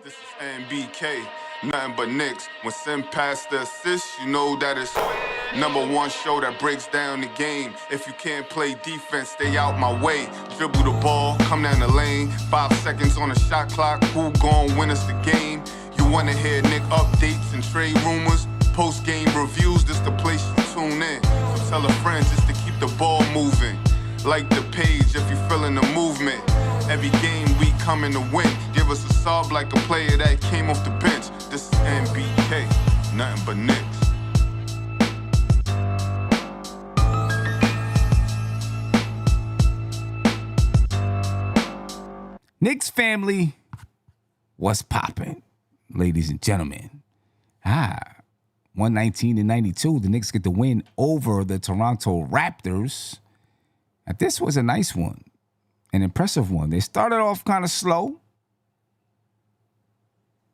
This is NBK, nothing but Knicks. When send past the assist, you know that it's #1 show that breaks down the game. If you can't play defense, stay out my way. Dribble the ball, come down the lane. 5 seconds on the shot clock, who gon' win us the game? You wanna hear Nick updates and trade rumors? Post-game reviews, this the place you tune in. So tell a friend just to keep the ball moving. Like the page if you feeling the movement. Every game we coming to win. Give us a sub like a player that came off the bench. This is NBK, nothing but Knicks. Knicks family, what's poppin', ladies and gentlemen? 119-92, the Knicks get the win over the Toronto Raptors. Now, this was a nice one, an impressive one. They started off kind of slow,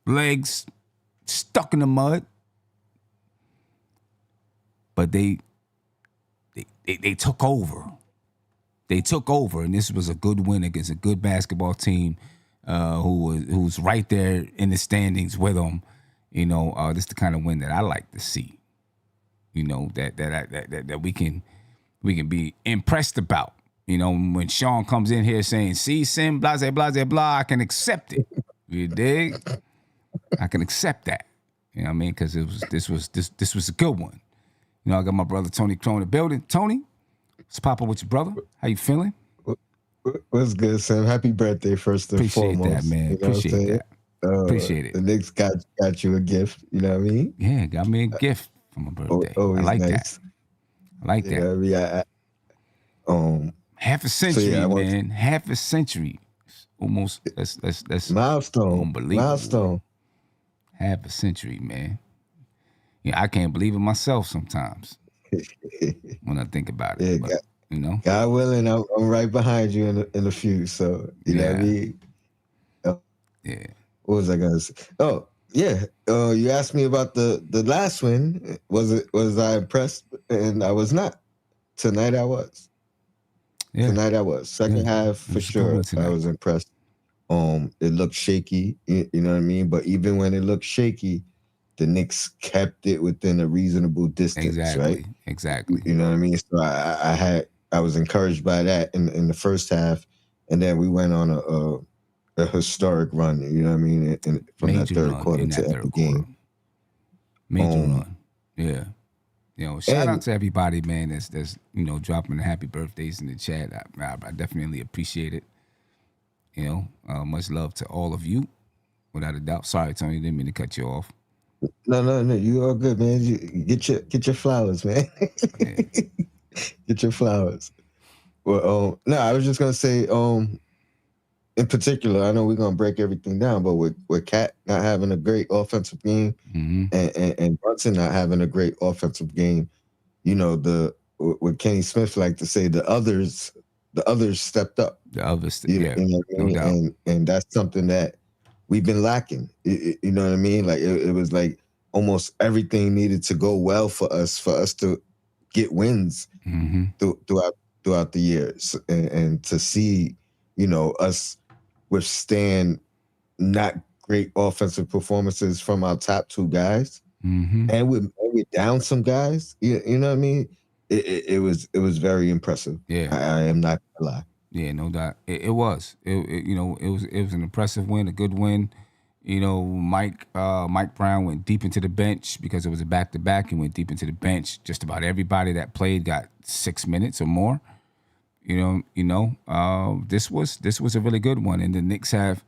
legs stuck in the mud, but they took over. They took over, and this was a good win against a good basketball team who's right there in the standings with them. You know, this is the kind of win that I like to see. You know, that we can be impressed about. You know, when Sean comes in here saying, "See, Sim, blah, blah, blah, blah," I can accept it. You dig? I can accept that. You know what I mean? Because this was a good one. You know, I got my brother Tony Crow in the building. Tony, what's poppin' with your brother? How you feeling? What's good, Sam? Happy birthday, first and Appreciate foremost. that, man. You know Appreciate that. Appreciate it. The Knicks got you a gift. You know what I mean? Yeah, got me a gift for my birthday. Always I like nice. that. I like that. You know what I mean? Half a century, man. Half a century. Almost. That's milestone. Unbelievable. Milestone. Half a century, man. Yeah, I can't believe it myself sometimes when I think about it. Yeah, but, you know, God willing, I'm right behind you in a few. So you know what I mean? Yeah. What was I gonna say? Oh, yeah. You asked me about the last win. Was I impressed? And I was not. Tonight I was. Yeah. Tonight I was. Second half for sure. I was impressed. It looked shaky. You know what I mean? But even when it looked shaky, the Knicks kept it within a reasonable distance. Right? Exactly. You know what I mean? So I was encouraged by that in the first half, and then we went on a historic run. You know what I mean? From that third quarter to the game. Major run. Yeah. You know, shout out to everybody, man, that's you know, dropping the happy birthdays in the chat. I definitely appreciate it. You know, much love to all of you, without a doubt. Sorry, Tony, didn't mean to cut you off. No, you all good, man. You get your flowers, man. Yeah. Get your flowers. Well, no, I was just gonna say, in particular, I know we're gonna break everything down, but with Cat not having a great offensive game and Brunson not having a great offensive game, you know, what Kenny Smith like to say, the others stepped up. The others, you know what I mean? No doubt. And that's something that we've been lacking. You know what I mean? Like it was like almost everything needed to go well for us to get wins throughout the years, and to see, you know, us withstand not great offensive performances from our top two guys, and we're down some guys. You know what I mean? It was very impressive. Yeah, I am not gonna lie. Yeah, no doubt. It was. You know, it was an impressive win, a good win. You know, Mike Brown went deep into the bench because it was a back-to-back. He went deep into the bench. Just about everybody that played got 6 minutes or more. You know, this was a really good one, and the Knicks have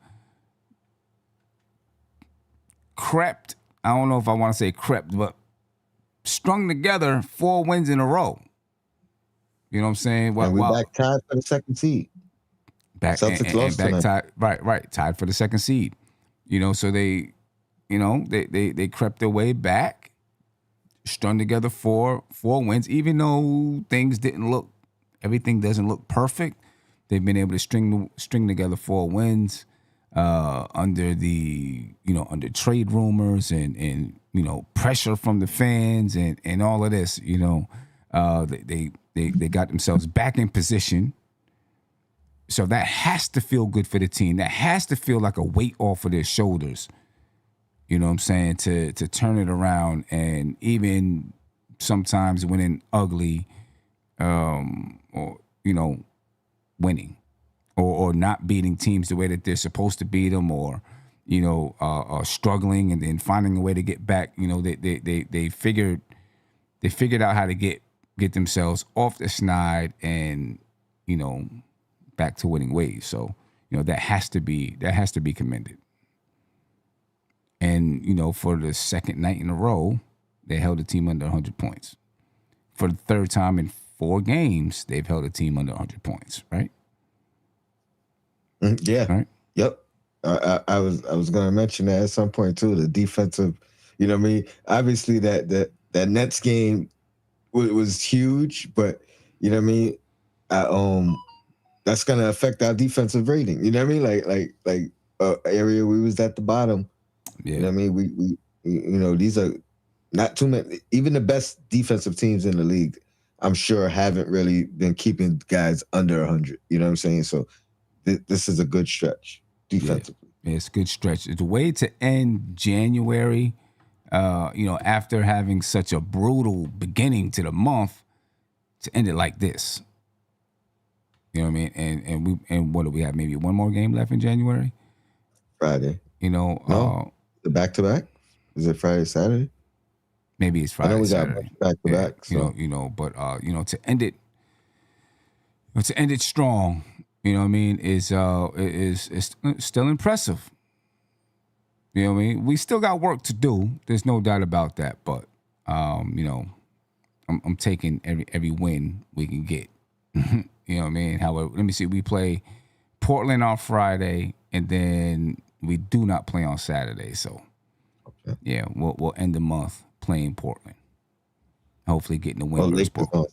crept. I don't know if I want to say crept, but strung together 4 wins in a row. You know what I'm saying? And we back tied for the second seed. Celtics lost back tied, right, tied for the second seed. You know, so they crept their way back, strung together 4 wins, even though everything doesn't look perfect. They've been able to string together 4 wins under under trade rumors and you know, pressure from the fans and all of this. You know, they got themselves back in position So that has to feel good for the team. That has to feel like a weight off of their shoulders. You know what I'm saying? To turn it around, and even sometimes winning ugly, or winning, or not beating teams the way that they're supposed to beat them, or struggling and then finding a way to get back. They figured out how to get themselves off the snide and back to winning ways. So that has to be commended. And for the second night in a row, they held a team under 100 points. For the third time in 4 games, they've held a team under 100 points. Right? Yeah. Right. Yep. I was going to mention that at some point too. The defensive, obviously that Nets game was huge, but that's going to affect our defensive rating. You know what I mean? Like area we was at the bottom. Yeah. You know what I mean? We these are not too many. Even the best defensive teams in the league, I'm sure, haven't really been keeping guys under 100. You know what I'm saying? So this is a good stretch defensively. Yeah, it's a good stretch. It's a way to end January, after having such a brutal beginning to the month, to end it like this. You know what I mean? And what do we have? Maybe one more game left in January? Friday. No, the back-to-back? Is it Friday, Saturday? Maybe it's Friday, I know we Saturday. got back-to-back. Yeah, so. But to end it strong, you know what I mean, is still impressive. You know what I mean? We still got work to do. There's no doubt about that. But I'm taking every win we can get. You know what I mean? However, let me see. We play Portland on Friday, and then we do not play on Saturday. So, yeah, we'll end the month playing Portland. Hopefully, getting the win versus Portland.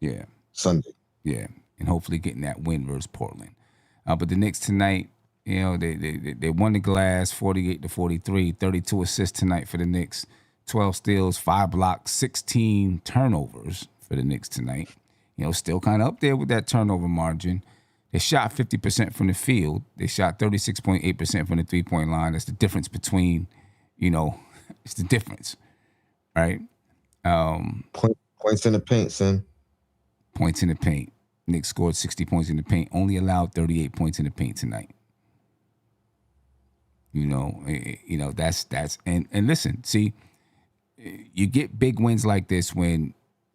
Yeah, Sunday. Yeah, and hopefully getting that win versus Portland. But the Knicks tonight, they won the glass 48-43, 32 assists tonight for the Knicks, 12 steals, 5 blocks, 16 turnovers for the Knicks tonight. Still kind of up there with that turnover margin. They shot 50% from the field. They shot 36.8% from the three-point line. That's the difference between, it's the difference, right? Points in the paint, son. Points in the paint. Knicks scored 60 points in the paint. Only allowed 38 points in the paint tonight. That's and listen, see, you get big wins like this when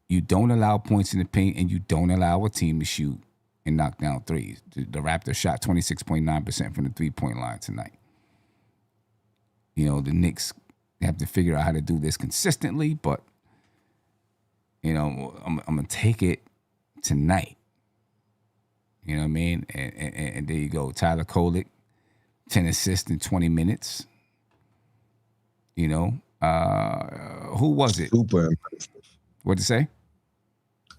you don't allow points in the paint and you don't allow a team to shoot and knock down threes. The Raptors shot 26.9% from the three-point line tonight. The Knicks have to figure out how to do this consistently, but I'm gonna take it tonight. You know what I mean? And there you go. Tyler Kolek, 10 assists in 20 minutes. Who was it? Super impressive. What'd you say?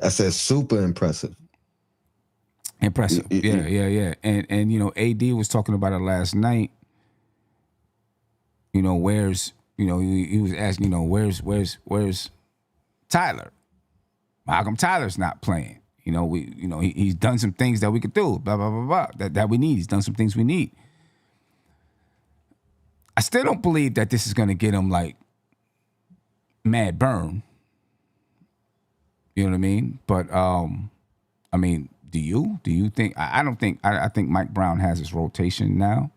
I said super impressive. Impressive. Yeah. And AD was talking about it last night. Where's he was asking, where's Tyler? How come Tyler's not playing? He's done some things that we could do, blah, blah, blah, blah, that we need. He's done some things we need. I still don't believe that this is going to get him like mad burn. You know what I mean? But, do you? Do you think? I don't think. I think Mike Brown has his rotation now.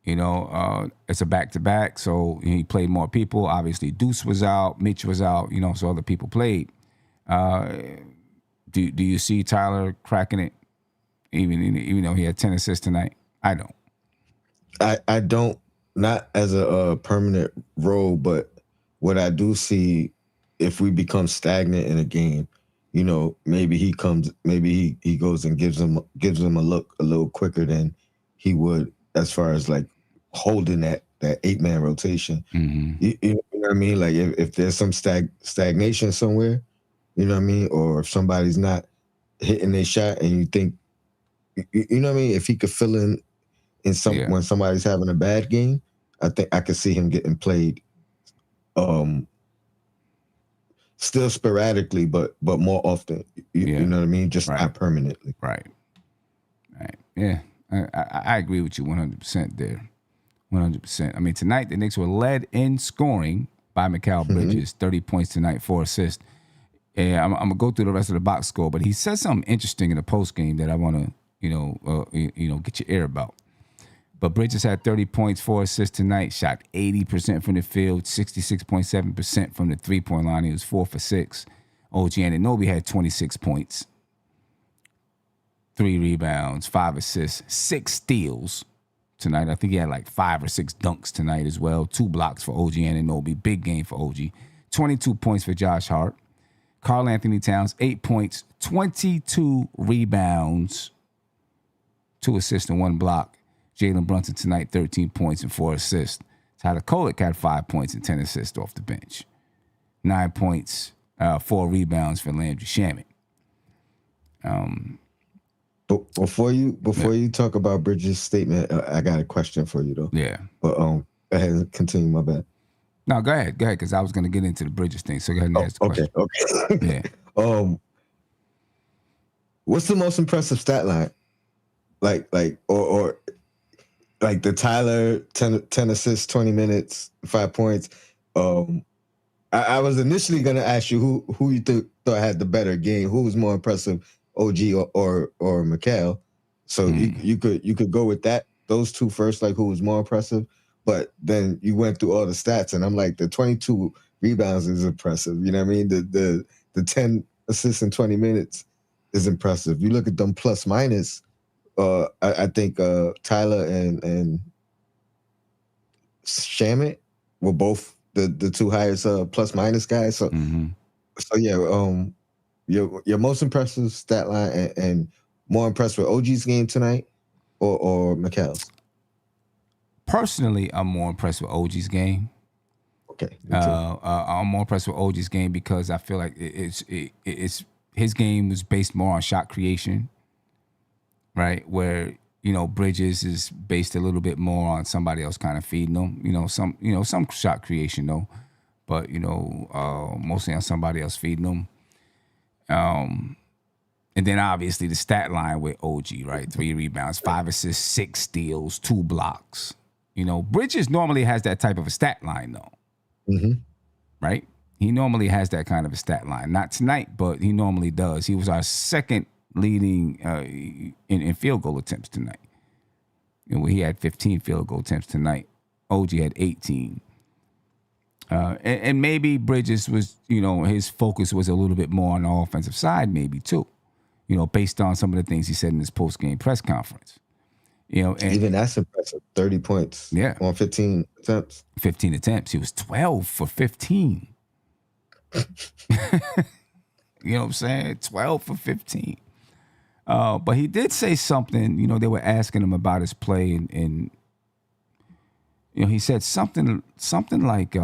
It's a back-to-back, so he played more people. Obviously, Deuce was out, Mitch was out, so other people played. Do you see Tyler cracking it, even though he had 10 assists tonight? I don't. I don't, not as a permanent role, but what I do see, if we become stagnant in a game, maybe he goes and gives them a look a little quicker than he would as far as like holding that 8-man rotation. Mm-hmm. You know what I mean? Like if there's some stagnation somewhere, you know what I mean? Or if somebody's not hitting their shot and you think, you know what I mean? If he could fill in when somebody's having a bad game, I think I could see him getting played still sporadically, but more often. You know what I mean? Just not permanently. Right. Yeah, I agree with you 100% there. 100%. I mean, tonight the Knicks were led in scoring by Mikal Bridges, 30 points tonight, 4 assists. And I'm gonna go through the rest of the box score, but he said something interesting in the post game that I want to, get your ear about. But Bridges had 30 points, 4 assists tonight. Shot 80% from the field, 66.7% from the 3-point line. He was 4 for 6. OG Anunoby had 26 points, 3 rebounds, 5 assists, 6 steals tonight. I think he had like 5 or 6 dunks tonight as well. 2 blocks for OG Anunoby. Big game for OG. 22 points for Josh Hart. Karl Anthony Towns, 8 points, 22 rebounds, 2 assists and 1 block. Jalen Brunson tonight, 13 points and 4 assists. Tyler Kolek had 5 points and 10 assists off the bench. 9 points, 4 rebounds for Landry Shamet. But before you talk about Bridges' statement, I got a question for you though. Yeah. But go ahead and continue. My bad. No, go ahead, because I was going to get into the Bridges thing. So go ahead and ask the question. Okay. Yeah. What's the most impressive stat line? Like the Tyler 10 assists, 20 minutes, 5 points. I was initially gonna ask you who you thought had the better game, who was more impressive, OG or Mikal. So you could go with those two first, like who was more impressive. But then you went through all the stats, and I'm like, the 22 rebounds is impressive. You know what I mean? The 10 assists in 20 minutes is impressive. You look at them plus minus. I think Tyler and Shamet were both the two highest plus minus guys. So your most impressive stat line and more impressed with OG's game tonight or Mikal's? Personally, I'm more impressed with OG's game. Okay. I'm more impressed with OG's game because I feel like it's his game was based more on shot creation, right? Where Bridges is based a little bit more on somebody else kind of feeding them. Some shot creation though, but mostly on somebody else feeding them. And then obviously the stat line with OG, right? 3 rebounds, 5 assists, 6 steals, 2 blocks. Bridges normally has that type of a stat line though. Mm-hmm. Right? He normally has that kind of a stat line. Not tonight, but he normally does. He was our second leading in field goal attempts tonight. He had 15 field goal attempts tonight. OG had 18. And maybe Bridges was, his focus was a little bit more on the offensive side, maybe too. Based on some of the things he said in his post-game press conference. And even that's impressive. 30 points. Yeah. On 15 attempts. 15 attempts. He was 12 for 15. You know what I'm saying? 12 for 15. But he did say something, they were asking him about his play and he said something like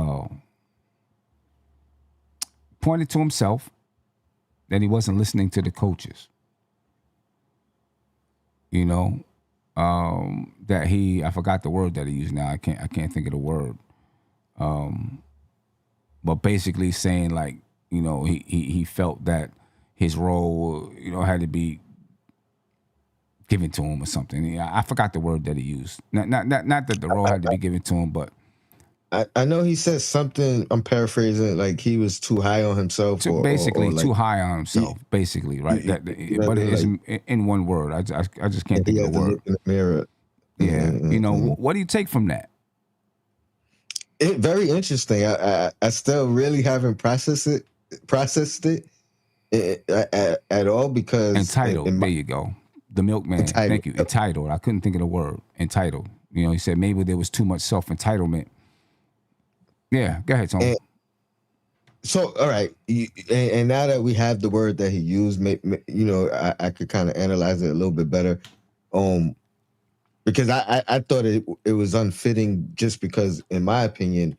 pointed to himself that he wasn't listening to the coaches. That I forgot the word that he used now. I can't think of the word. But basically saying like, he felt that his role, had to be given to him or something. I forgot the word that he used. Not that the role had to be given to him, but I know he said something. I'm paraphrasing, like he was too high on himself. Too high on himself, basically, right? But it is in one word. I just can't think of the word. Look in the mirror. Yeah, what do you take from that? Very interesting. I still really haven't processed it at all because entitled. There you go. The milkman. Entitled. Thank you. Entitled. I couldn't think of the word. Entitled. He said maybe there was too much self-entitlement. Yeah, go ahead, Tony. So, all right, and now that we have the word that he used, I could kind of analyze it a little bit better. Because I thought it was unfitting just because, in my opinion,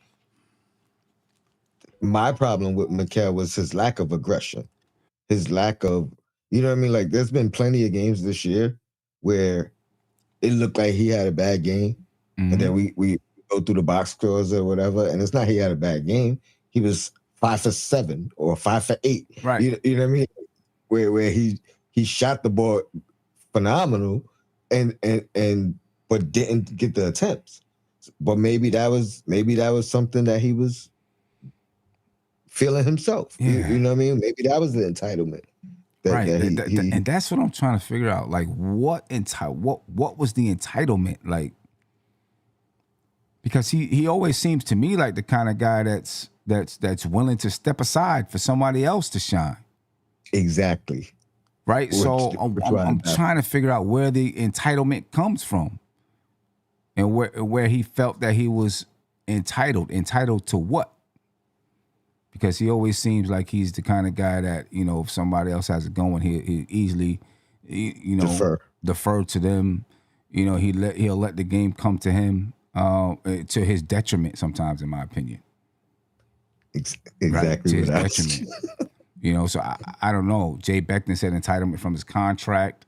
my problem with Mikal was his lack of aggression, his lack of, like there's been plenty of games this year where it looked like he had a bad game, and then we go through the box scores or whatever, and it's not he had a bad game. He was 5 for 7 or 5 for 8. Right. You know what I mean? Where he shot the ball phenomenal, but didn't get the attempts. But maybe that was something that he was feeling himself. Yeah. You know what I mean? Maybe that was the entitlement. Right. He And that's what I'm trying to figure out. Like what was the entitlement? Like, because he always seems to me like the kind of guy that's willing to step aside for somebody else to shine. Exactly. Right. So I'm trying to figure out where the entitlement comes from, and where he felt that he was entitled. Entitled to what? Because he always seems like he's the kind of guy that, you know, if somebody else has it going, he easily, you know, defer to them. You know, he'll let the game come to him, to his detriment sometimes, in my opinion. Exactly. Right? To his detriment. You know, so I don't know. Jay Beckton said entitlement from his contract.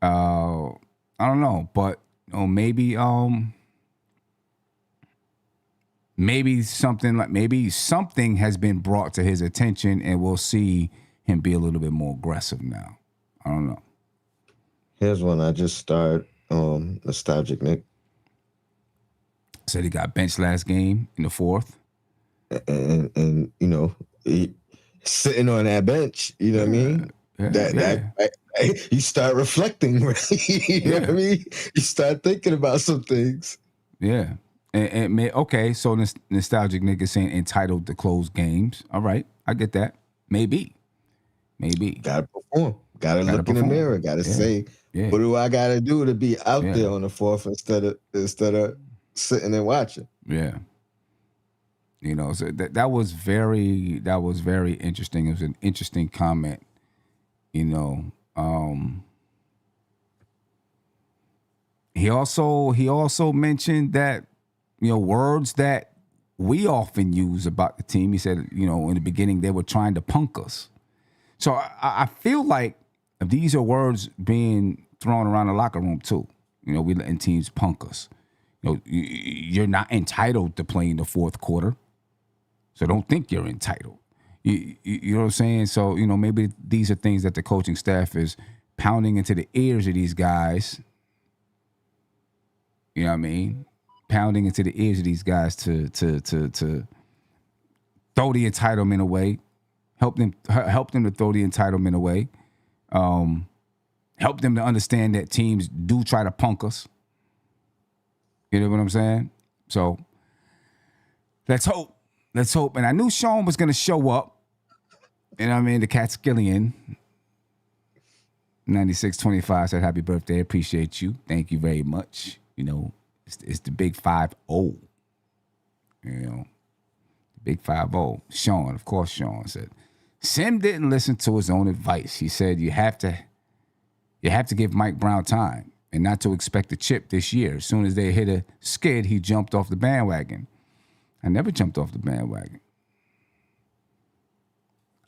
I don't know, but you know, maybe something has been brought to his attention, and we'll see him be a little bit more aggressive now. I don't know. Here's one I just started. Nostalgic Nick said he got benched last game in the fourth, and you know, he sitting on that bench. You know what I mean? That you start reflecting, right? You know what I mean? You start thinking about some things. Yeah. Okay, so nostalgic nigga saying entitled to close games. All right, I get that. Maybe. Gotta perform. Gotta look in the mirror. Gotta say, what do I gotta do to be out there on the fourth instead of sitting and watching? Yeah. You know, so that was very interesting. It was an interesting comment. You know, he also mentioned that, you know, words that we often use about the team. He said, you know, in the beginning they were trying to punk us. So I feel like these are words being thrown around the locker room too. You know, we letting teams punk us. You know, you're not entitled to play in the fourth quarter, so don't think you're entitled. You know what I'm saying? So, you know, maybe these are things that the coaching staff is pounding into the ears of these guys. You know what I mean? Pounding into the ears of these guys to throw the entitlement away, help them to throw the entitlement away, help them to understand that teams do try to punk us. You know what I'm saying? So let's hope. And I knew Sean was going to show up. You know what I mean? The Catskillian 9625 said, happy birthday. Appreciate you. Thank you very much. You know, it's the big 5-0. You know, the big 5-0. Sean, of course, Sean said, Sim didn't listen to his own advice. He said you have to give Mike Brown time and not to expect a chip this year. As soon as they hit a skid, he jumped off the bandwagon. I never jumped off the bandwagon.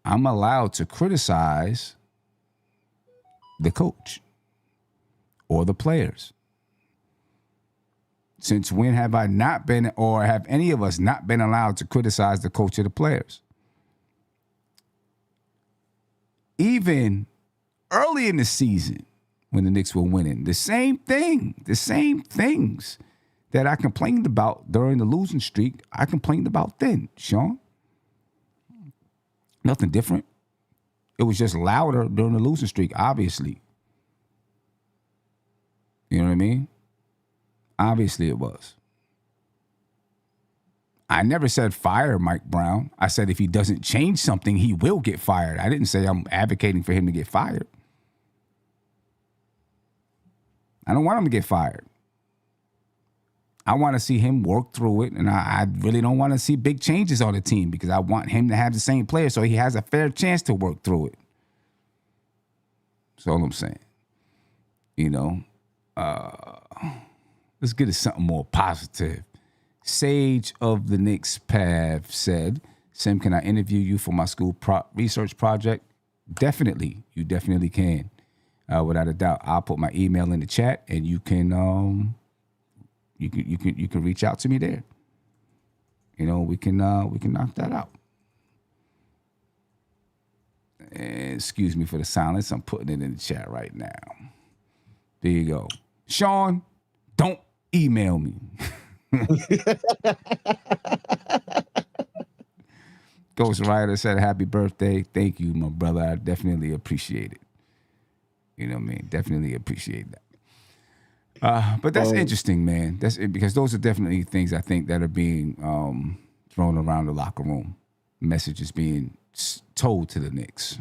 I'm allowed to criticize the coach or the players. Since when have I not been, or have any of us not been allowed to criticize the coach or the players? Even early in the season, when the Knicks were winning, the same things that I complained about during the losing streak, I complained about then, Sean. Nothing different. It was just louder during the losing streak, obviously. You know what I mean? Obviously it was. I never said fire Mike Brown. I said if he doesn't change something, he will get fired. I didn't say I'm advocating for him to get fired. I don't want him to get fired. I want to see him work through it, and I really don't want to see big changes on the team because I want him to have the same player so he has a fair chance to work through it. That's all I'm saying. You know, let's get to something more positive. Sage of the Knicks Path said, Sim, can I interview you for my school research project? Definitely. You definitely can. Without a doubt. I'll put my email in the chat and you can you can reach out to me there. You know, we can knock that out. And excuse me for the silence. I'm putting it in the chat right now. There you go. Sean, don't email me. Ghost Rider said, happy birthday. Thank you, my brother. I definitely appreciate it. You know what I mean? Definitely appreciate that. But that's interesting, man. That's it, because those are definitely things I think that are being thrown around the locker room. Messages being told to the Knicks.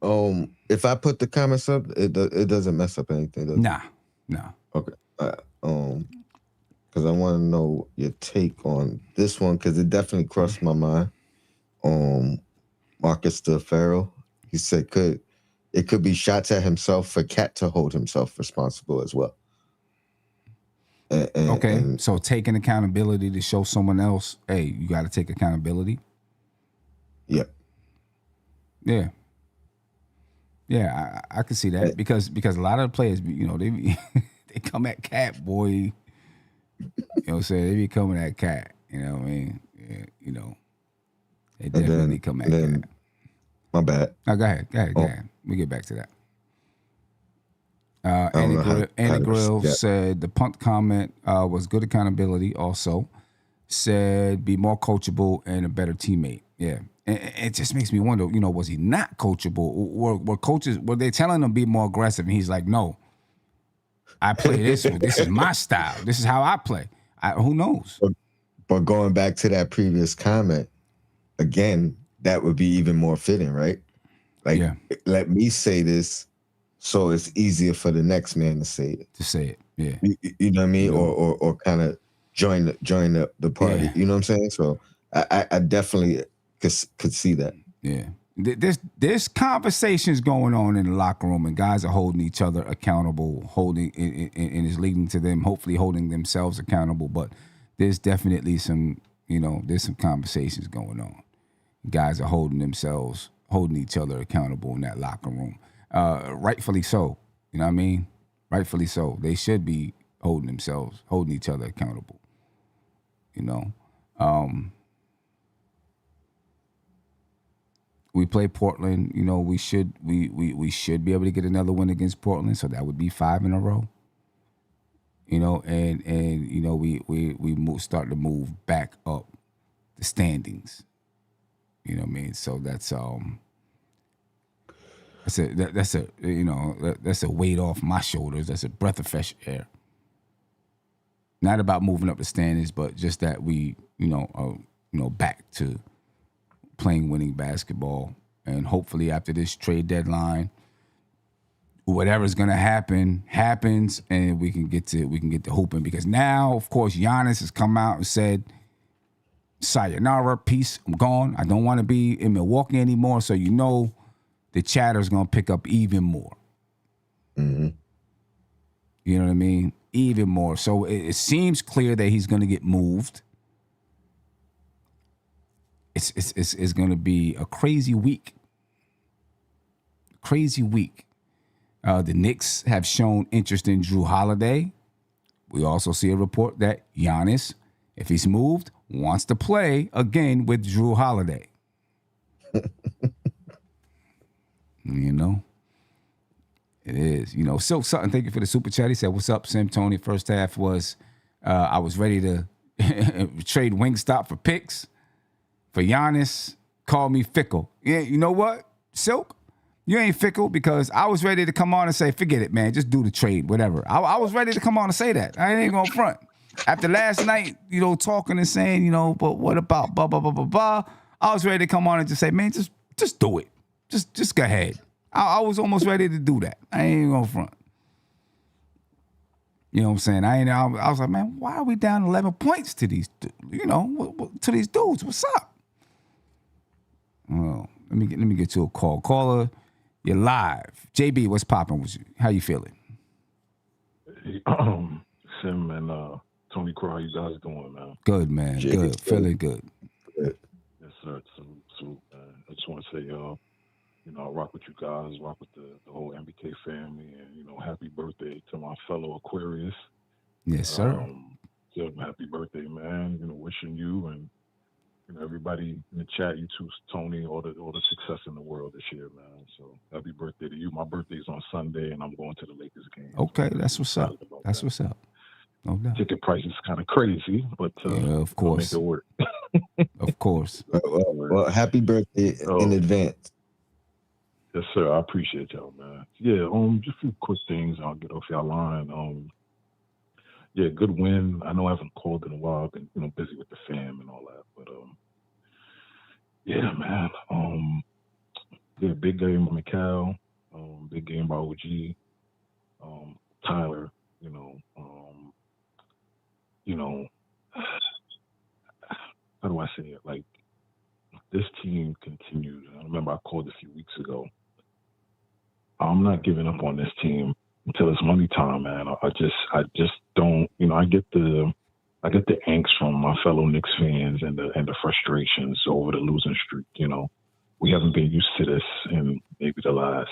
If I put the comments up, it doesn't mess up anything, does it? Nah. Okay. Because I want to know your take on this one, because it definitely crossed my mind. Marcus DeFaro, he said it could be shots at himself for Cat to hold himself responsible as well. So taking accountability to show someone else, hey, you got to take accountability. Yep. Yeah. Yeah, I can see that because a lot of the players, they they come at Cat, boy. You know what I'm saying? They be coming at Cat. You know what I mean? Yeah, they definitely come at Cat. My bad. Oh, go ahead. We get back to that. Andy Grill said the punt comment was good accountability. Also said be more coachable and a better teammate. Yeah. It just makes me wonder, was he not coachable? Were coaches, were they telling him be more aggressive? And he's like, no, I play this way. This is my style. This is how I play. Who knows? But going back to that previous comment, again, that would be even more fitting, right? Like, let me say this so it's easier for the next man to say it. Yeah. You know what I mean? Or kind of join the party. Yeah. You know what I'm saying? So I definitely could see that. Yeah. There's conversations going on in the locker room, and guys are holding each other accountable, and it's leading to them hopefully holding themselves accountable. But there's definitely some, there's some conversations going on. Guys are holding each other accountable in that locker room. Rightfully so. You know what I mean? Rightfully so. They should be holding each other accountable. We play Portland. We should be able to get another win against Portland, so that would be 5 in a row. And we start to move back up the standings. You know what I mean? So that's a weight off my shoulders. That's a breath of fresh air. Not about moving up the standings, but just that we are back to playing winning basketball, and hopefully after this trade deadline, whatever's gonna happen happens, and we can get to hooping, because now, of course, Giannis has come out and said, sayonara, peace, I'm gone. I don't want to be in Milwaukee anymore. So the chatter's gonna pick up even more. Mm-hmm. You know what I mean? Even more. So it seems clear that he's gonna get moved. It's going to be a crazy week. The Knicks have shown interest in Jrue Holiday. We also see a report that Giannis, if he's moved, wants to play again with Jrue Holiday. It is. Silk Sutton, thank you for the super chat. He said, what's up, Sim Tony? First half was, I was ready to trade Wingstop for picks. For Giannis, call me fickle. Yeah, you know what, Silk? You ain't fickle, because I was ready to come on and say, forget it, man. Just do the trade, whatever. I was ready to come on and say that. I ain't gonna front. After last night, talking and saying, but what about blah, blah, blah, blah, blah. I was ready to come on and just say, man, just do it. Just go ahead. I was almost ready to do that. I ain't gonna front. You know what I'm saying? I was like, man, why are we down 11 points to these, to these dudes? What's up? Well, let me get you a call. Caller, you're live. JB, what's popping with you? How you feeling? Hey, Sim and Tony Crow, how you guys doing, man? Good, man. Good. Feeling good. Yes, sir. Salute, man. I just want to say, I rock with you guys, rock with the whole MBK family, and, happy birthday to my fellow Aquarius. Yes, sir. So happy birthday, man. Wishing you and everybody in the chat, you too, Tony, all the success in the world this year, man. So happy birthday to you. My birthday's on Sunday, and I'm going to the Lakers game. Okay, So that's what's up. That's what's up. No doubt. Ticket price is kind of crazy, but yeah, of course, make it work. Of course. Well, happy birthday in advance. Yes, sir. I appreciate y'all, man. Yeah, just a few quick things. I'll get off y'all line. Yeah, good win. I know I haven't called in a while. I've been, busy with the fam and all that, but yeah, man. Yeah, big game by McCall. Big game by OG. Tyler. How do I say it? Like, this team continued. I remember I called a few weeks ago. I'm not giving up on this team until it's money time, man. I just don't. I get the angst from my fellow Knicks fans and the frustrations over the losing streak. We haven't been used to this in maybe the last,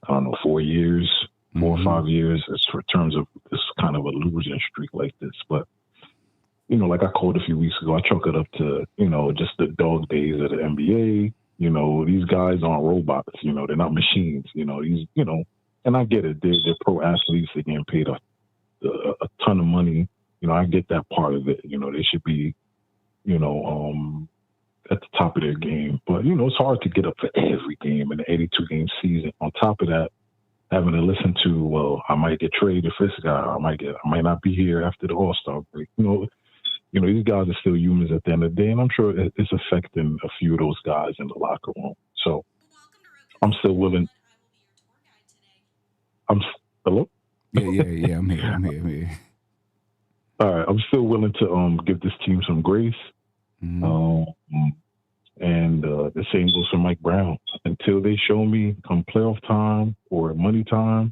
4 years, 4 or 5 years, as for terms of this kind of a losing streak like this. But like I called a few weeks ago, I chalk it up to just the dog days of the NBA. These guys aren't robots. They're not machines. And I get it. They're pro athletes. They're getting paid a ton of money. I get that part of it. They should be, at the top of their game. But, it's hard to get up for every game in the 82-game season. On top of that, having to listen to, well, I might get traded for this guy. I might not be here after the All-Star break. These guys are still humans at the end of the day, and I'm sure it's affecting a few of those guys in the locker room. So I'm still willing. Hello? Yeah. I'm here. All right. I'm still willing to give this team some grace. And the same goes for Mike Brown. Until they show me come playoff time or money time,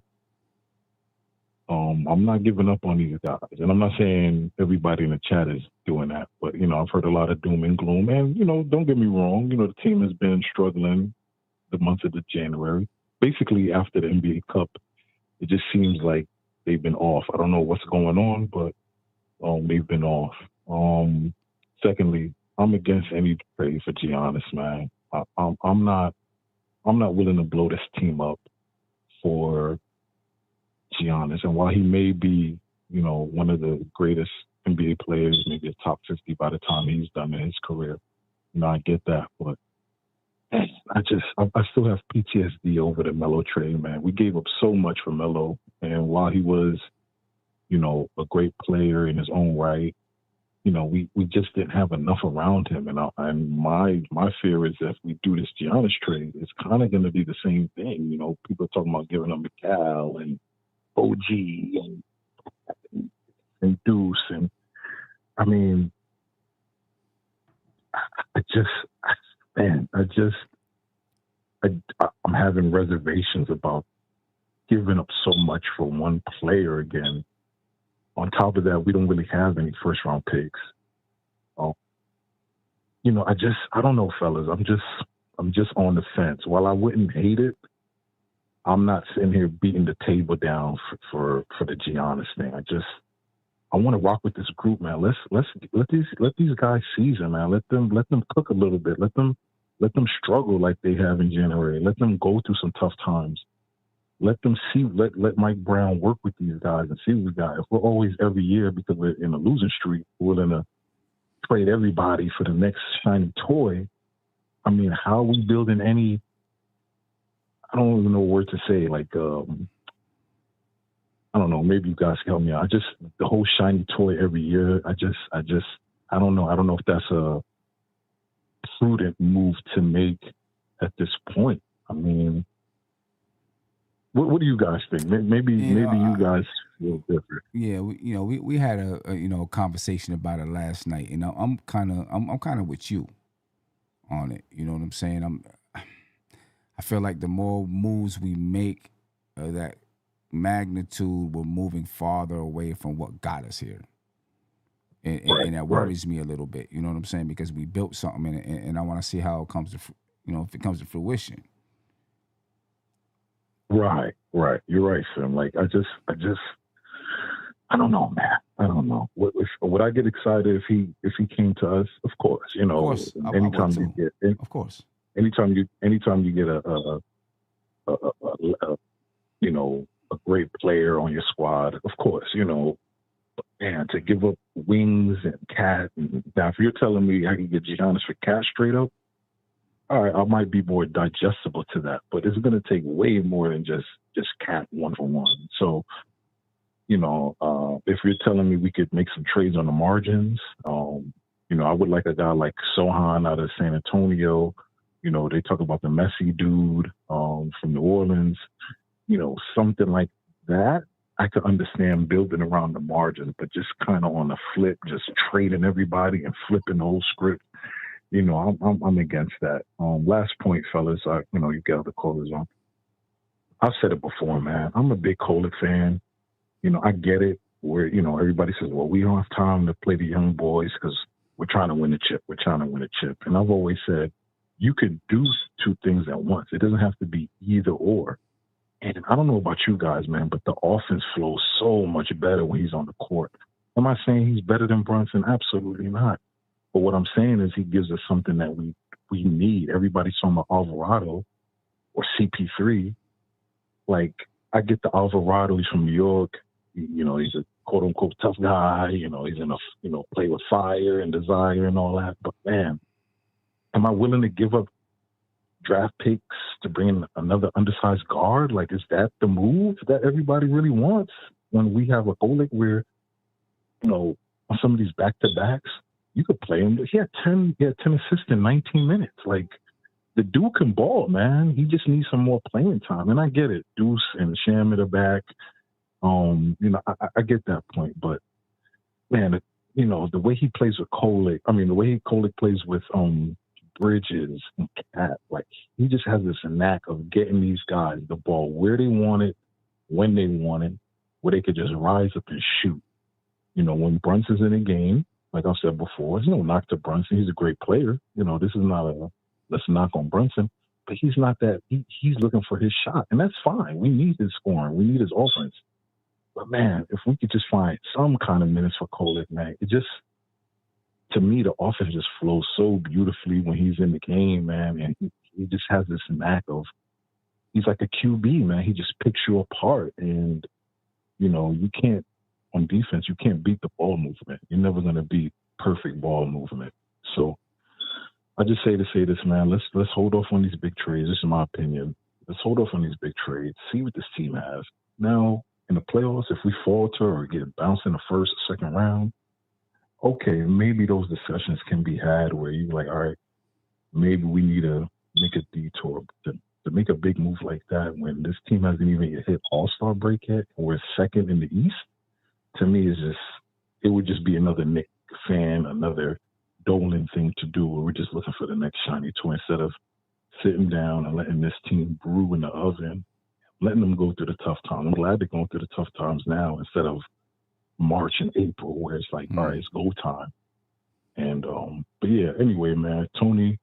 I'm not giving up on these guys. And I'm not saying everybody in the chat is doing that, but, I've heard a lot of doom and gloom. And, don't get me wrong, the team has been struggling the month of January. Basically, after the NBA Cup, it just seems like they've been off. I don't know what's going on, but they've been off. Secondly, I'm against any trade for Giannis, man. I'm not willing to blow this team up for Giannis. And while he may be, one of the greatest NBA players, maybe a top 50 by the time he's done in his career, I get that. But I still have PTSD over the Melo trade, man. We gave up so much for Melo. And while he was, a great player in his own right, we just didn't have enough around him. And my fear is that if we do this Giannis trade, it's kind of going to be the same thing. People are talking about giving up McCall and OG and Deuce. And I mean, I'm having reservations about giving up so much for one player again. On top of that, we don't really have any first round picks. I don't know, fellas. I'm just on the fence. While I wouldn't hate it, I'm not sitting here beating the table down for the Giannis thing. I want to rock with this group, man. Let these guys season, man. Let them cook a little bit. Let them struggle like they have in January. Let them go through some tough times. Let them see. Let Mike Brown work with these guys and see what we got. If we're always every year because we're in a losing streak, we're gonna trade everybody for the next shiny toy. I mean, how are we building any? I don't even know what to say. Like, I don't know. Maybe you guys can help me out. The whole shiny toy every year. I don't know. I don't know if that's a prudent move to make at this point. I mean, what do you guys think? Maybe you guys feel different. Yeah, we had a conversation about it last night, and I'm kind of with you on it. You know what I'm saying? I feel like the more moves we make, that magnitude, we're moving farther away from what got us here, and that worries me a little bit. You know what I'm saying? Because we built something, and I want to see how it comes to, if it comes to fruition. Right. You're right, Sam. Like, I don't know, man. I don't know. Would I get excited if he came to us? Of course. You know, Of course, I anytime would you too. get, Of course. anytime you get a you know, a great player on your squad, of course, you know, man, to give up wings and cat. And now, if you're telling me I can get Giannis for cash straight up, all right, I might be more digestible to that. But it's going to take way more than just cat 1-for-1. So, you know, if you're telling me we could make some trades on the margins, you know, I would like a guy like Sohan out of San Antonio. You know, they talk about the Messi dude from New Orleans. You know, something like that. I could understand building around the margins, but just kind of on the flip, just trading everybody and flipping the whole script. You know, I'm against that. Last point, fellas. You know, you got the callers on. I've said it before, man. I'm a big Kolek fan. You know, I get it. Where you know everybody says, well, we don't have time to play the young boys because we're trying to win a chip. We're trying to win a chip. And I've always said you could do two things at once. It doesn't have to be either or. And I don't know about you guys, man, but the offense flows so much better when he's on the court. Am I saying he's better than Brunson? Absolutely not. But what I'm saying is he gives us something that we need. Everybody's talking about Alvarado or CP3. Like, I get the Alvarado. He's from New York. You know, he's a quote-unquote tough guy. You know, he's in a, you know, play with fire and desire and all that. But, man, am I willing to give up draft picks to bring in another undersized guard? Like, is that the move that everybody really wants when we have a Kolek where, you know, on some of these back-to-backs, you could play him. He had 10 assists in 19 minutes. Like, the dude can ball, man. He just needs some more playing time. And I get it. Deuce and Sham are back. You know, I get that point. But, man, you know, the way he plays with Kolek, the way Kolek plays with Bridges and Cat, like, he just has this knack of getting these guys the ball where they want it, when they want it, where they could just rise up and shoot. You know, when Brunson's in a game, like I said before, there's no knock to Brunson. He's a great player. You know, this is not let's knock on Brunson, but he's not that. He's looking for his shot, and that's fine. We need his scoring. We need his offense. But, man, if we could just find some kind of minutes for Kolek, man, it just, to me, the offense just flows so beautifully when he's in the game, man. And he just has this knack of, he's like a QB, man. He just picks you apart. And, you know, you can't, on defense, you can't beat the ball movement. You're never going to beat perfect ball movement. So I just say this, man, let's hold off on these big trades. This is my opinion. Let's hold off on these big trades. See what this team has. Now, in the playoffs, if we falter or get bounced in the first or second round, okay, maybe those discussions can be had where you're like, all right, maybe we need to make a detour. To make a big move like that when this team hasn't even hit All-Star break yet, and we're second in the East, to me, it would just be another Knicks fan, another Dolan thing to do where we're just looking for the next shiny toy instead of sitting down and letting this team brew in the oven, letting them go through the tough times. I'm glad they're going through the tough times now instead of March and April where it's like, all right, it's go time. And but yeah, anyway, man, Tony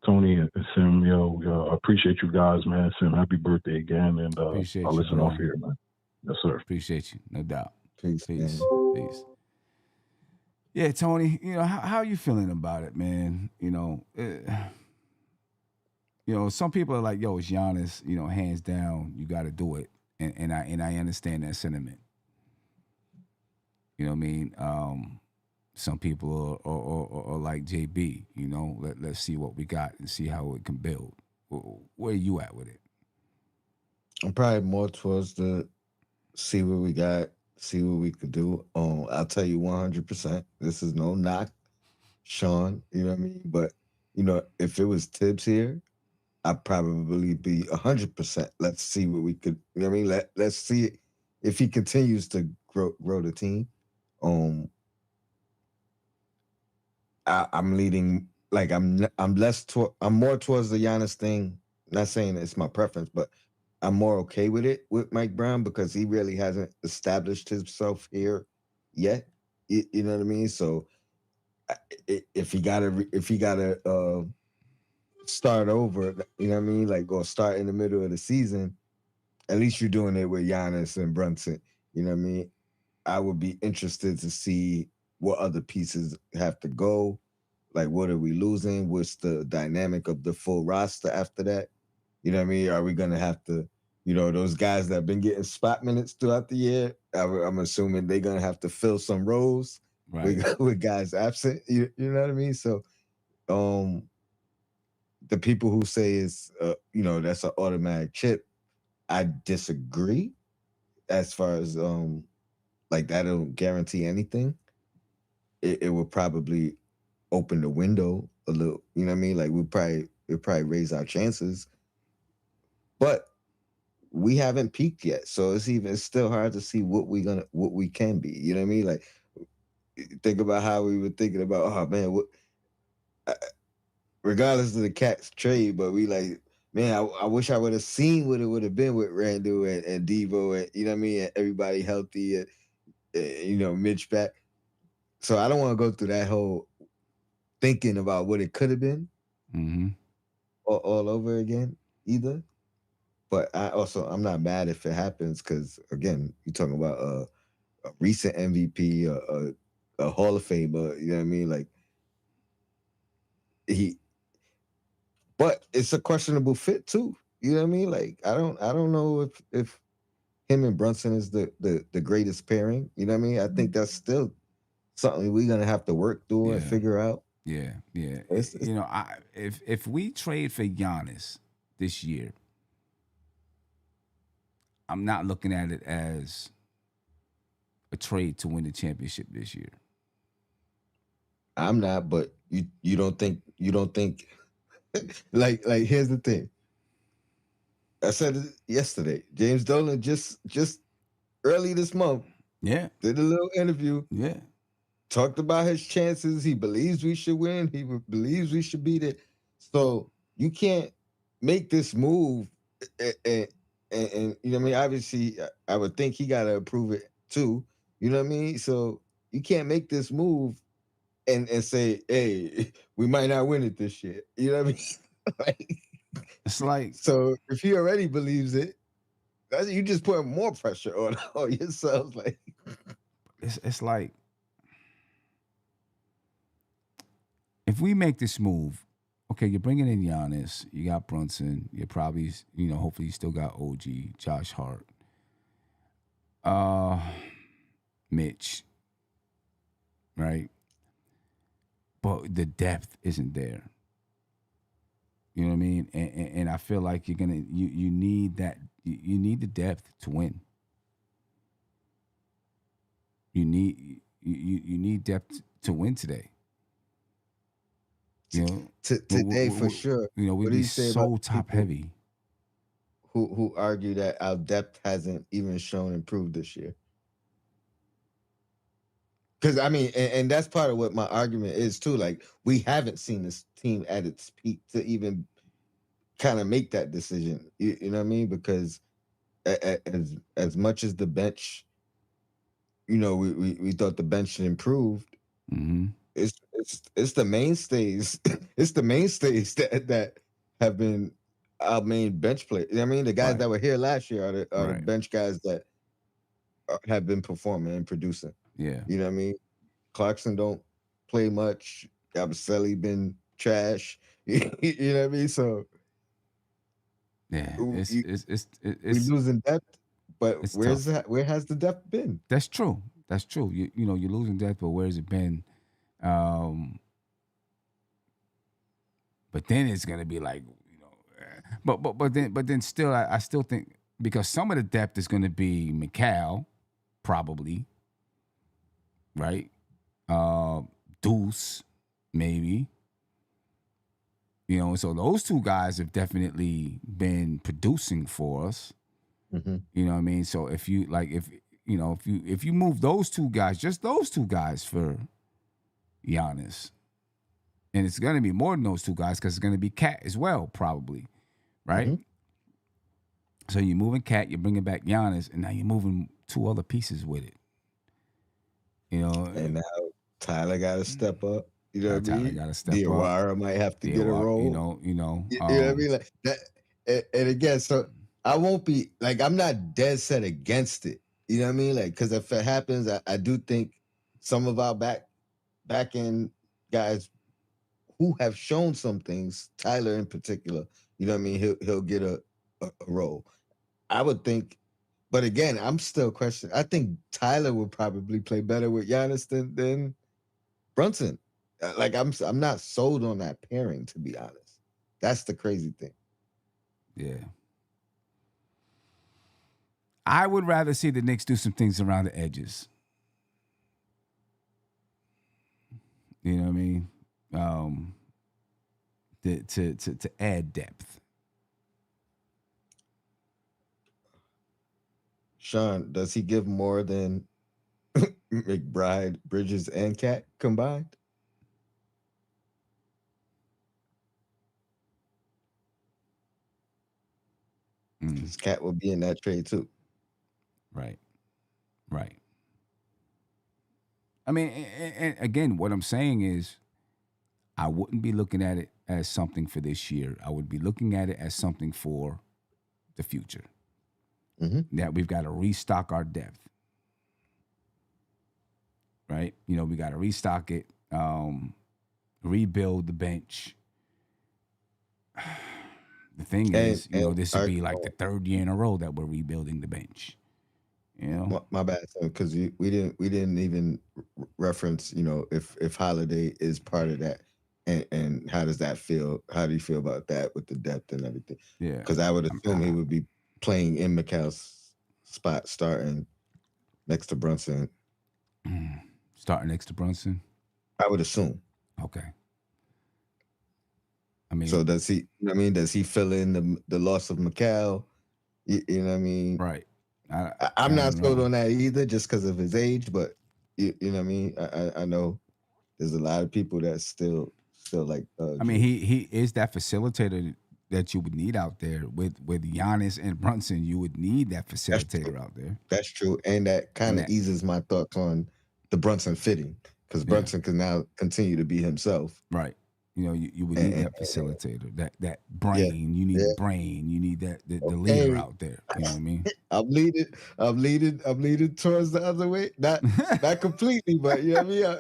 and Sim, I appreciate you guys, man. Sim, happy birthday again, and I'll listen off here, man. Yes, sir. Appreciate you, no doubt. Peace. Peace. Yeah, Tony, you know, how are you feeling about it, man? You know, some people are like, yo, it's Giannis, you know, hands down, you got to do it, and I understand that sentiment. You know what I mean? Some people are like JB, you know, let's see what we got and see how it can build. Where are you at with it? I'm probably more towards the see what we got, see what we could do. I'll tell you 100%. This is no knock, Sean. You know what I mean? But you know, if it was Tibbs here, I'd probably be 100%. Let's see what we could. You know what I mean? Let's see if he continues to grow the team. I'm leading. Like I'm more towards the Giannis thing. Not saying it's my preference, but I'm more okay with it with Mike Brown because he really hasn't established himself here yet. You know what I mean? So if he gotta start over, you know what I mean? Like go start in the middle of the season. At least you're doing it with Giannis and Brunson. You know what I mean? I would be interested to see what other pieces have to go. Like, what are we losing? What's the dynamic of the full roster after that? You know what I mean? Are we going to have to, those guys that have been getting spot minutes throughout the year, I'm assuming they're going to have to fill some roles Right. with guys absent. You know what I mean? So, the people who say it's, that's an automatic chip, I disagree as far as, like, that don't guarantee anything. It would probably open the window a little, you know what I mean? Like, it'll probably raise our chances, but we haven't peaked yet. So it's still hard to see what we can be. You know what I mean? Like, think about how we were thinking about, oh man, regardless of the Cats trade, but we like, man, I wish I would have seen what it would have been with Randall and Devo and, you know what I mean? And everybody healthy and Mitch back. So I don't want to go through that whole thinking about what it could have been all over again either. But I'm not mad if it happens because, again, you're talking about a recent MVP, a Hall of Famer, you know what I mean? Like, but it's a questionable fit too. You know what I mean? Like, I don't know if him and Brunson is the greatest pairing. You know what I mean? I think that's still something we're gonna have to work through and figure out. Yeah. It's, If we trade for Giannis this year, I'm not looking at it as a trade to win the championship this year. I'm not, but you don't think like here's the thing. I said it yesterday. James Dolan just early this month, did a little interview. Yeah. Talked about his chances. He believes we should win. He believes we should beat it. So you can't make this move and you know what I mean? Obviously, I would think he got to approve it too. You know what I mean? So you can't make this move and say, hey, we might not win it this year. You know what I mean? It's like, so if he already believes it, you just putting more pressure on yourself. Like, it's like, if we make this move, okay, you're bringing in Giannis, you got Brunson, you're probably, hopefully you still got OG, Josh Hart, Mitch, right? But the depth isn't there. You know what I mean? And I feel like you need that. You need the depth to win. You need depth to win today. Today for sure. We'd be so top heavy. Who argue that our depth hasn't even shown improved this year? Because I mean, and that's part of what my argument is too. Like, we haven't seen this team at its peak to even kind of make that decision. You know what I mean? Because as much as the bench, we thought the bench improved. Mm-hmm. It's the mainstays. It's the mainstays that have been our main bench players. I mean, the guys that were here last year are the bench guys that have been performing and producing. Yeah, you know what I mean. Clarkson don't play much. Yabusele been trash. You know what I mean. So yeah, it's we losing depth. But where has the depth been? That's true. You're losing depth, but where's it been? But then it's gonna be like, but then still, I still think, because some of the depth is gonna be McCall, probably, right? Deuce, maybe. So those two guys have definitely been producing for us. Mm-hmm. You know what I mean? So if you move those two guys, just those two guys for Giannis, and it's going to be more than those two guys because it's going to be Cat as well, probably, right? Mm-hmm. So you're moving Cat, you're bringing back Giannis, and now you're moving two other pieces with it. And now Tyler got to step up. You know what I mean? Tyler got to step up. Diawara might have to get a role. You know what I mean? Like that. And again, so I won't be like, I'm not dead set against it. You know what I mean? Like, because if it happens, I do think some of our back end guys who have shown some things, Tyler in particular, you know what I mean? He'll get a role. I would think, but again, I'm still questioning. I think Tyler would probably play better with Giannis than Brunson. Like I'm not sold on that pairing, to be honest. That's the crazy thing. Yeah. I would rather see the Knicks do some things around the edges. You know what I mean? To add depth. Sean, does he give more than McBride, Bridges, and Cat combined? Because Cat will be in that trade too. Right. I mean, and again, what I'm saying is, I wouldn't be looking at it as something for this year. I would be looking at it as something for the future. That we've got to restock our depth. Right? You know, we got to restock it, rebuild the bench. The thing is, you know, this would be like the third year in a row that we're rebuilding the bench. You know, my bad, because we didn't even reference, you know, if Holiday is part of that, and how does that feel? How do you feel about that with the depth and everything? Yeah, because I would assume he would be playing in McCall's spot, starting next to Brunson. Starting next to Brunson. I would assume. Okay. I mean, so does he? You know what I mean, does he fill in the loss of McCall? You know what I mean? Right. I'm not sold on that either, just because of his age. But you know what I mean. I know there's a lot of people that still like. I mean, he is that facilitator that you would need out there with Giannis and Brunson. You would need that facilitator out there. That's true, and that kind of eases my thoughts on the Brunson fitting, because Brunson can now continue to be himself. Right. You know, you would need that facilitator, that brain. Yeah, you need the brain. You need that the leader out there. You know what I mean? I'm leading towards the other way. Not completely, but you know what I mean.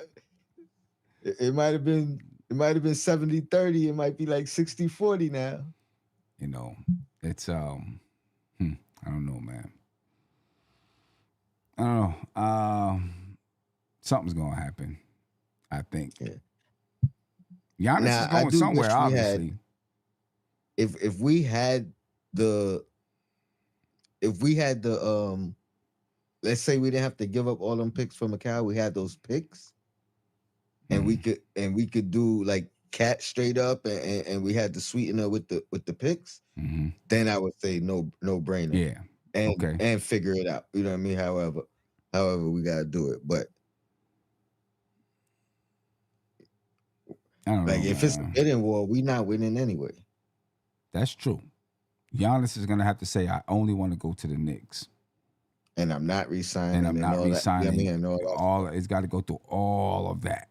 It might have been 70-30. It might be like 60-40 now. You know, it's I don't know, man. I don't know. Something's gonna happen, I think. Yeah. Giannis is going somewhere, obviously. If we had the let's say we didn't have to give up all them picks for McCall, we had those picks, and we could do like Cat straight up, and we had the sweetener with the picks, then I would say no brainer. Yeah. And figure it out. You know what I mean? However we gotta do it. But I don't know, if it's a bidding war, we not winning anyway. That's true. Giannis is gonna have to say, I only want to go to the Knicks. And I'm not resigning. And I'm not resigning. You know what I mean? It's got to go through all of that.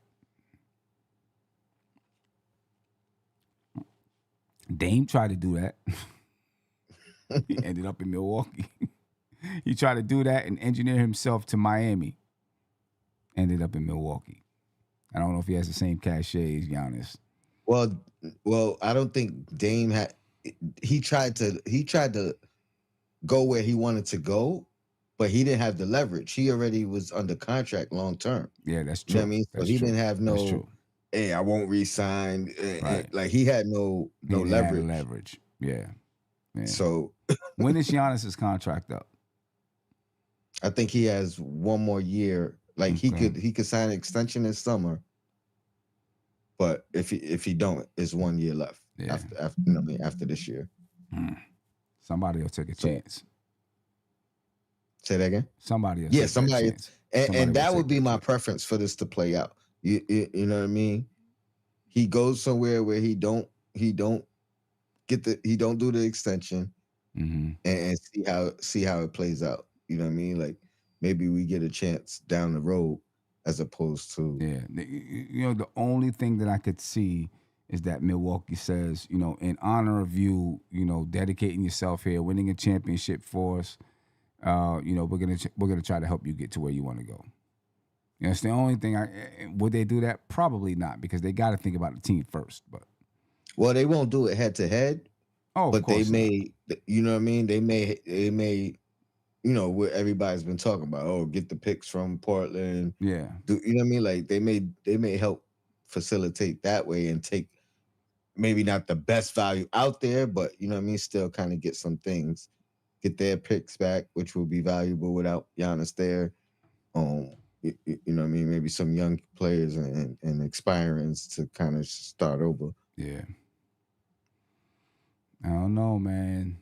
Dame tried to do that. He ended up in Milwaukee. He tried to do that and engineer himself to Miami. Ended up in Milwaukee. I don't know if he has the same cachet as Giannis. Well, I don't think Dame had. He tried to go where he wanted to go, but he didn't have the leverage. He already was under contract long term. Yeah, that's true. You know what I mean? So he didn't have no. Hey, I won't resign. Right. Like he had no leverage. Yeah. So when is Giannis's contract up? I think he has one more year. Like he could sign an extension this summer, but if he don't, it's 1 year left. Yeah. After this year. Somebody will take a chance. Say that again. Somebody will take a chance. And that would be my preference for this to play out. You know what I mean? He goes somewhere where he don't do the extension, and see how it plays out. You know what I mean? Like maybe we get a chance down the road, as opposed to You know, the only thing that I could see is that Milwaukee says, you know, in honor of you, you know, dedicating yourself here, winning a championship for us, we're gonna try to help you get to where you want to go. It's the only thing. Would they do that? Probably not, because they got to think about the team first. But they won't do it head to head. Oh, but they may, you know what I mean? They may, what everybody's been talking about. Oh, get the picks from Portland. Yeah. You know what I mean? Like they may help facilitate that way and take maybe not the best value out there, but you know what I mean? Still kind of get some things, get their picks back, which will be valuable without Giannis there. You know what I mean? Maybe some young players and expirings to kind of start over. Yeah. I don't know, man.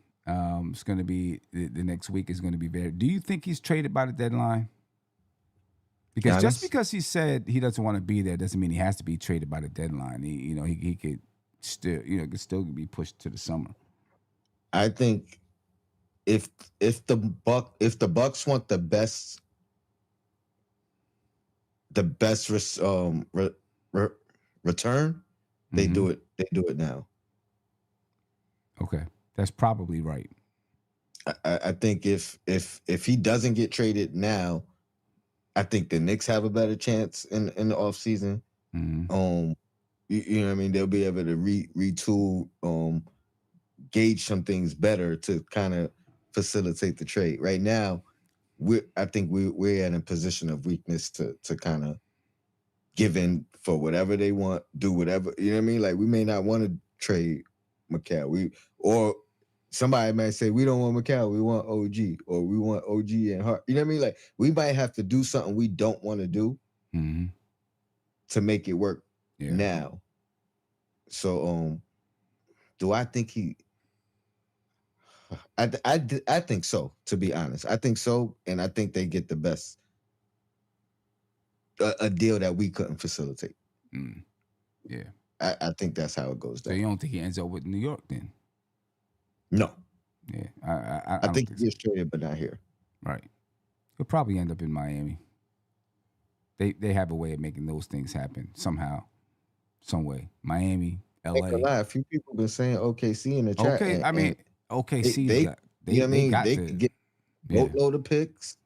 It's going to be the next week is going to be very. Do you think he's traded by the deadline? Because just because he said he doesn't want to be there doesn't mean he has to be traded by the deadline. He could still be pushed to the summer. I think if the Bucks want the best return, they do it. They do it now. Okay, that's probably right. I think if he doesn't get traded now, I think the Knicks have a better chance in the offseason. You know what I mean? They'll be able to retool, gauge some things better to kind of facilitate the trade. Right now, I think we're in a position of weakness to kind of give in for whatever they want, do whatever. You know what I mean? Like we may not want to trade Mikal. Or somebody might say we don't want Mikal, we want OG, or we want OG and Hart. You know what I mean? Like we might have to do something we don't want to do to make it work now. So do I think he? I think so. To be honest, I think so, and I think they get the best a deal that we couldn't facilitate. Yeah, I think that's how it goes down. So you don't think he ends up with New York then? No. Yeah, I think he gets traded, but not here. Right. He'll probably end up in Miami. They have a way of making those things happen somehow, some way. Miami, LA. A few people been saying OKC in the chat. Okay, I mean OKC. They could get boatload of picks.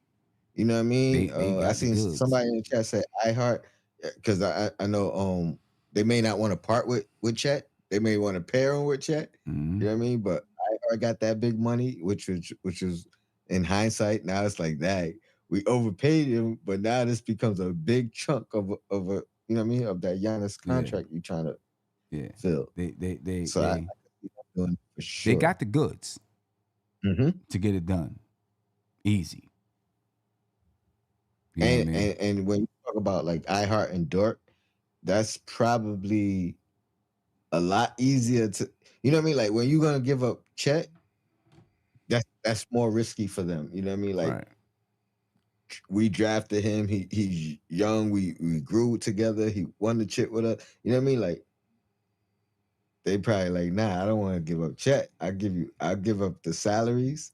You know what I mean? I seen somebody in the chat say iHeart, because I know they may not want to part with Chet. They may want to pair him with Chet. You know what I mean? But iHeart got that big money, which was in hindsight. Now it's like that we overpaid him, but now this becomes a big chunk of a you know what I mean, of that Giannis contract you trying to fill. For sure. They got the goods to get it done easy. You know and when you talk about like iHeart and Dort, that's probably a lot easier to, you know what I mean? Like when you're gonna give up Chet, that's more risky for them. You know what I mean? Like we drafted him. He's young. We grew together. He won the chip with us. You know what I mean? Like they probably like, nah, I don't want to give up Chet. I'll give up the salaries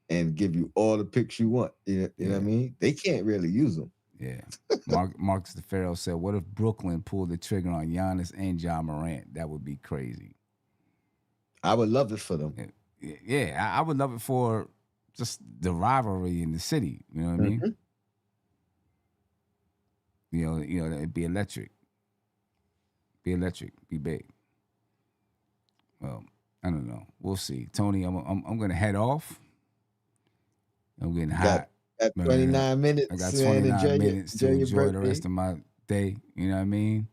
and give you all the picks you want. You know what I mean? They can't really use them. Yeah. Marcus DeFaro said, what if Brooklyn pulled the trigger on Giannis and Ja Morant? That would be crazy. I would love it for them. Yeah, I would love it for just the rivalry in the city. You know what I mean? You know, it'd be electric. Be big. Well, I don't know. We'll see. Tony, I'm gonna head off. I'm getting hot. Got 29 minutes. I got 29 minutes to enjoy the rest of my day. You know what I mean?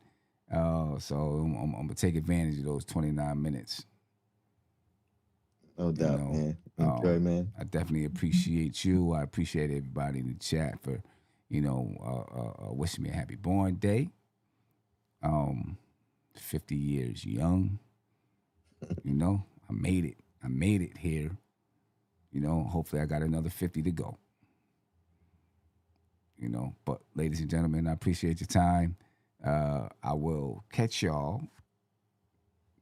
So I'm gonna take advantage of those 29 minutes. No doubt, man. Enjoy, man. I definitely appreciate you. I appreciate everybody in the chat for, wishing me a happy born day. 50 years young. I made it. I made it here. Hopefully I got another 50 to go. But ladies and gentlemen, I appreciate your time. I will catch y'all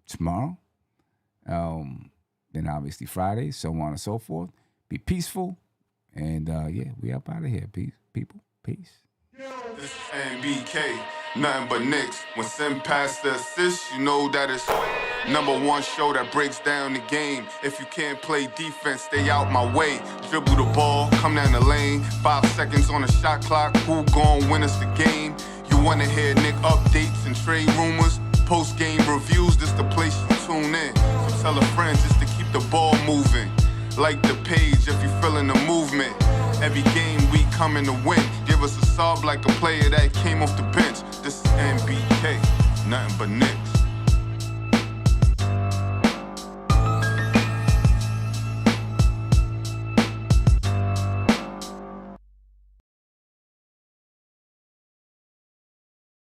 tomorrow. Then obviously Friday, so on and so forth. Be peaceful. And we up out of here. Peace, people. Peace. This NBK, nothing but Knicks. When Sim passed the assist, you know that it's #1 show that breaks down the game. If you can't play defense, stay out my way. Dribble the ball, come down the lane. 5 seconds on the shot clock, who gon' win us the game? You wanna hear Nick updates and trade rumors? Post-game reviews, this the place you tune in. So tell a friend just to keep the ball moving. Like the page if you feeling the movement. Every game we coming to win. Give us a sub like a player that came off the bench. This is NBK, nothing but Knicks.